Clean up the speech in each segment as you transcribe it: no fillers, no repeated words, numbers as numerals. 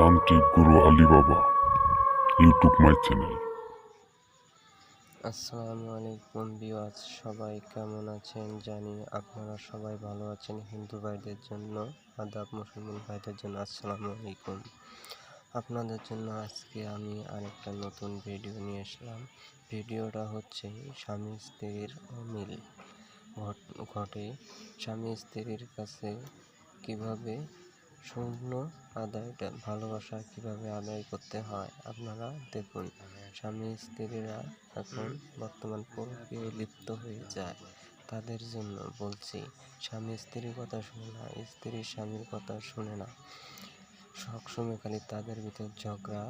তান্ত্রিক গুরু আলী বাবা YouTube my channel. আসসালামু আলাইকুম ভিউয়ার্স, সবাই কেমন আছেন? জানি আপনারা সবাই ভালো আছেন। হিন্দু ভাইদের জন্য আদাব, মুসলমান ভাইদের জন্য আসসালামু আলাইকুম। আপনাদের জন্য আজকে আমি আরেকটা নতুন ভিডিও নিয়ে আসলাম। ভিডিওটা হচ্ছে স্বামী স্ত্রীর অমিল ঘটে। স্বামী স্ত্রীর কাছে কিভাবে শূন্য আদায়টা ভালোবাসা কিভাবে আদায় করতে হয় আপনারা দেখুন। স্বামী স্ত্রীরা এখন বর্তমান পরকীয়ায় লিপ্ত হয়ে যায়। তাদের জন্য বলছি, স্বামী স্ত্রীর কথা শুনে না, স্ত্রী স্বামীর কথা শুনে না, সবসময় খালি তাদের ভিতর ঝগড়া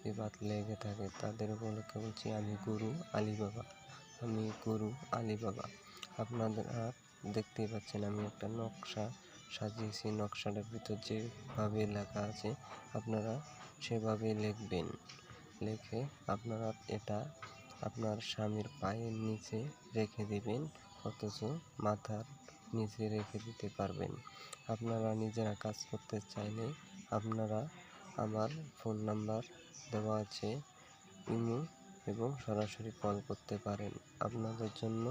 বিবাদ লেগে থাকে। তাদের বলতে বলছি, আমি গুরু আলী বাবা, আমি গুরু আলী বাবা। আপনারা দেখতেই পাচ্ছেন আমি একটা নকশা সাজিয়েছি। নকশাটার ভিতর যেভাবে লেখা আছে আপনারা সেভাবে লিখবেন। লিখে আপনারা এটা আপনার স্বামীর পায়ের নিচে রেখে দিবেন, অথচ মাথার নিচে রেখে দিতে পারবেন। আপনারা নিজেরা কাজ করতে চাইলে আপনারা আমার ফোন নাম্বার দেওয়া আছে, ইমো এবং সরাসরি কল করতে পারেন। আপনাদের জন্য